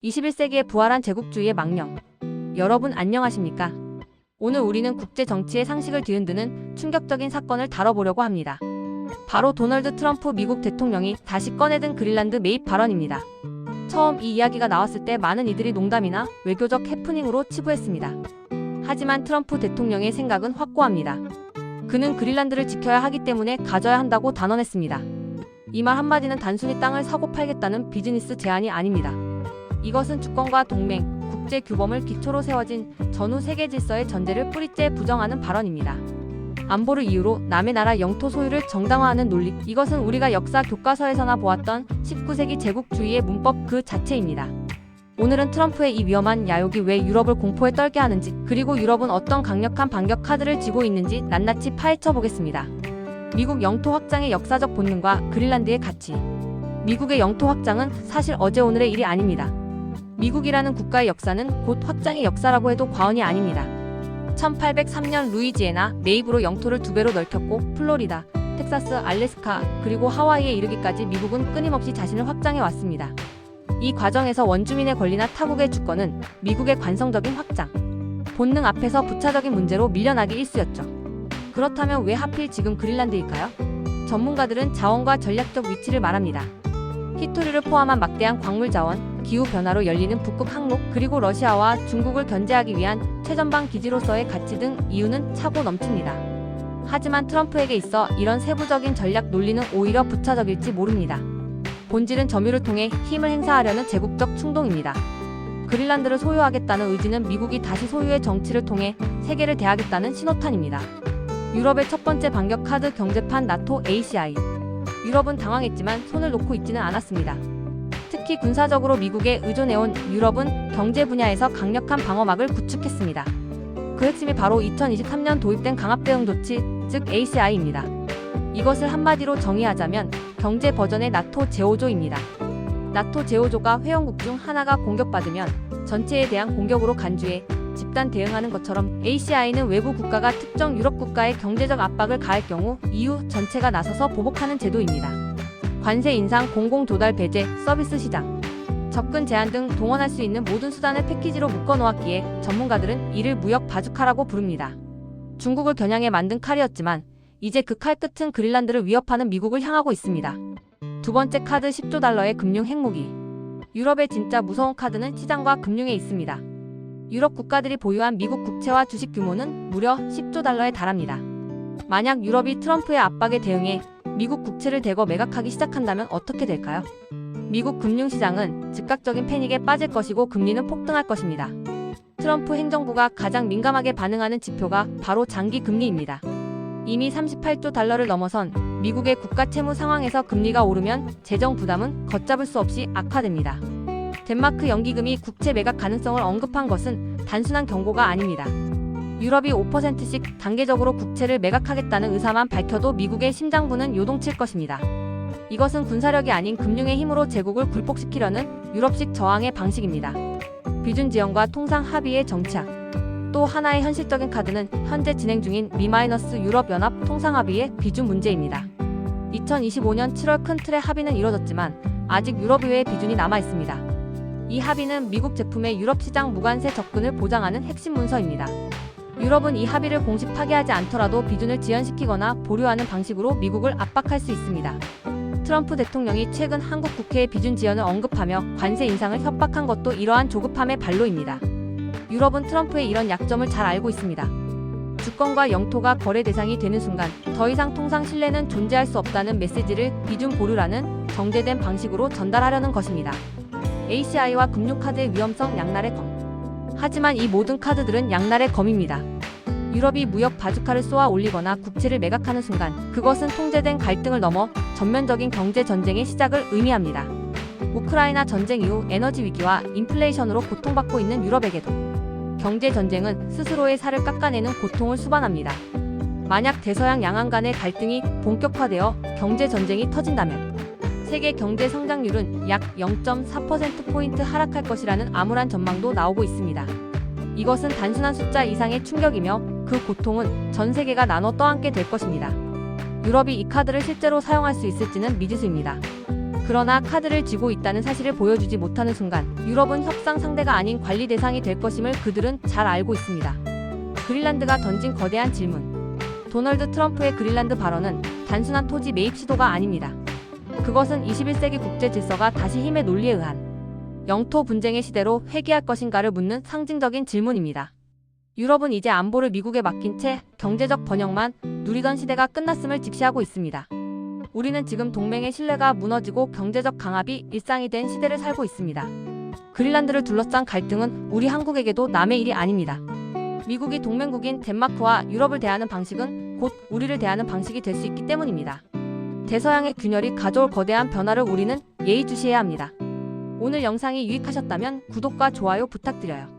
21세기에 부활한 제국주의의 망령. 여러분 안녕하십니까? 오늘 우리는 국제 정치의 상식을 뒤흔드는 충격적인 사건을 다뤄보려고 합니다. 바로 도널드 트럼프 미국 대통령이 다시 꺼내든 그린란드 매입 발언입니다. 처음 이 이야기가 나왔을 때 많은 이들이 농담이나 외교적 해프닝으로 치부했습니다. 하지만 트럼프 대통령의 생각은 확고합니다. 그는 그린란드를 지켜야 하기 때문에 가져야 한다고 단언했습니다. 이 말 한마디는 단순히 땅을 사고 팔겠다는 비즈니스 제안이 아닙니다. 이것은 주권과 동맹, 국제 규범을 기초로 세워진 전후 세계 질서의 전제를 뿌리째 부정하는 발언입니다. 안보를 이유로 남의 나라 영토 소유를 정당화하는 논리, 이것은 우리가 역사 교과서에서나 보았던 19세기 제국주의의 문법 그 자체입니다. 오늘은 트럼프의 이 위험한 야욕이 왜 유럽을 공포에 떨게 하는지, 그리고 유럽은 어떤 강력한 반격 카드를 쥐고 있는지 낱낱이 파헤쳐 보겠습니다. 미국 영토 확장의 역사적 본능과 그린란드의 가치. 미국의 영토 확장은 사실 어제 오늘의 일이 아닙니다. 미국이라는 국가의 역사는 곧 확장의 역사라고 해도 과언이 아닙니다. 1803년 루이지애나 매입으로 영토를 2배로 넓혔고 플로리다, 텍사스, 알래스카, 그리고 하와이에 이르기까지 미국은 끊임없이 자신을 확장해 왔습니다. 이 과정에서 원주민의 권리나 타국의 주권은 미국의 관성적인 확장, 본능 앞에서 부차적인 문제로 밀려나기 일쑤였죠. 그렇다면 왜 하필 지금 그린란드일까요? 전문가들은 자원과 전략적 위치를 말합니다. 히토리를 포함한 막대한 광물 자원, 기후변화로 열리는 북극 항로, 그리고 러시아와 중국을 견제하기 위한 최전방 기지로서의 가치 등 이유는 차고 넘칩니다. 하지만 트럼프에게 있어 이런 세부적인 전략 논리는 오히려 부차적일지 모릅니다. 본질은 점유를 통해 힘을 행사하려는 제국적 충동입니다. 그린란드를 소유하겠다는 의지는 미국이 다시 소유의 정치를 통해 세계를 대하겠다는 신호탄입니다. 유럽의 첫 번째 반격 카드 경제판 나토 ACI. 유럽은 당황했지만 손을 놓고 있지는 않았습니다. 특히 군사적으로 미국에 의존해온 유럽은 경제 분야에서 강력한 방어막을 구축했습니다. 그 핵심이 바로 2023년 도입된 강압대응 조치, 즉 ACI입니다. 이것을 한마디로 정의하자면 경제 버전의 나토 제5조입니다. 나토 제5조가 회원국 중 하나가 공격받으면 전체에 대한 공격으로 간주해 집단 대응하는 것처럼 ACI는 외부 국가가 특정 유럽 국가에 경제적 압박을 가할 경우 EU 전체가 나서서 보복하는 제도입니다. 관세 인상, 공공 조달 배제, 서비스 시장, 접근 제한 등 동원할 수 있는 모든 수단을 패키지로 묶어놓았기에 전문가들은 이를 무역 바주카라고 부릅니다. 중국을 겨냥해 만든 칼이었지만 이제 그 칼 끝은 그린란드를 위협하는 미국을 향하고 있습니다. 두 번째 카드 10조 달러의 금융 핵무기. 유럽의 진짜 무서운 카드는 시장과 금융에 있습니다. 유럽 국가들이 보유한 미국 국채와 주식 규모는 무려 10조 달러에 달합니다. 만약 유럽이 트럼프의 압박에 대응해 미국 국채를 대거 매각하기 시작한다면 어떻게 될까요? 미국 금융시장은 즉각적인 패닉에 빠질 것이고 금리는 폭등할 것입니다. 트럼프 행정부가 가장 민감하게 반응하는 지표가 바로 장기 금리입니다. 이미 38조 달러를 넘어선 미국의 국가 채무 상황에서 금리가 오르면 재정 부담은 걷잡을 수 없이 악화됩니다. 덴마크 연기금이 국채 매각 가능성을 언급한 것은 단순한 경고가 아닙니다. 유럽이 5%씩 단계적으로 국채를 매각하겠다는 의사만 밝혀도 미국의 심장부는 요동칠 것입니다. 이것은 군사력이 아닌 금융의 힘으로 제국을 굴복시키려는 유럽식 저항의 방식입니다. 비준 지원과 통상 합의의 정착. 또 하나의 현실적인 카드는 현재 진행 중인 미-유럽연합 통상합의의 비준 문제입니다. 2025년 7월 큰 틀의 합의는 이뤄졌지만 아직 유럽의회의 비준이 남아 있습니다. 이 합의는 미국 제품의 유럽 시장 무관세 접근을 보장하는 핵심 문서입니다. 유럽은 이 합의를 공식 파기하지 않더라도 비준을 지연시키거나 보류하는 방식으로 미국을 압박할 수 있습니다. 트럼프 대통령이 최근 한국 국회의 비준 지연을 언급하며 관세 인상을 협박한 것도 이러한 조급함의 발로입니다. 유럽은 트럼프의 이런 약점을 잘 알고 있습니다. 주권과 영토가 거래 대상이 되는 순간 더 이상 통상 신뢰는 존재할 수 없다는 메시지를 비준 보류라는 정제된 방식으로 전달하려는 것입니다. ACI와 금융카드의 위험성 양날의 검. 하지만 이 모든 카드들은 양날의 검입니다. 유럽이 무역 바주카를 쏘아 올리거나 국채를 매각하는 순간 그것은 통제된 갈등을 넘어 전면적인 경제 전쟁의 시작을 의미합니다. 우크라이나 전쟁 이후 에너지 위기와 인플레이션으로 고통받고 있는 유럽에게도 경제 전쟁은 스스로의 살을 깎아내는 고통을 수반합니다. 만약 대서양 양안 간의 갈등이 본격화되어 경제 전쟁이 터진다면 세계 경제 성장률은 약 0.4%포인트 하락할 것이라는 암울한 전망도 나오고 있습니다. 이것은 단순한 숫자 이상의 충격이며 그 고통은 전 세계가 나눠 떠안게 될 것입니다. 유럽이 이 카드를 실제로 사용할 수 있을지는 미지수입니다. 그러나 카드를 쥐고 있다는 사실을 보여주지 못하는 순간 유럽은 협상 상대가 아닌 관리 대상이 될 것임을 그들은 잘 알고 있습니다. 그린란드가 던진 거대한 질문. 도널드 트럼프의 그린란드 발언은 단순한 토지 매입 시도가 아닙니다. 그것은 21세기 국제 질서가 다시 힘의 논리에 의한 영토 분쟁의 시대로 회귀할 것인가를 묻는 상징적인 질문입니다. 유럽은 이제 안보를 미국에 맡긴 채 경제적 번영만 누리던 시대가 끝났음을 직시하고 있습니다. 우리는 지금 동맹의 신뢰가 무너지고 경제적 강압이 일상이 된 시대를 살고 있습니다. 그린란드를 둘러싼 갈등은 우리 한국에게도 남의 일이 아닙니다. 미국이 동맹국인 덴마크와 유럽을 대하는 방식은 곧 우리를 대하는 방식이 될 수 있기 때문입니다. 대서양의 균열이 가져올 거대한 변화를 우리는 예의주시해야 합니다. 오늘 영상이 유익하셨다면 구독과 좋아요 부탁드려요.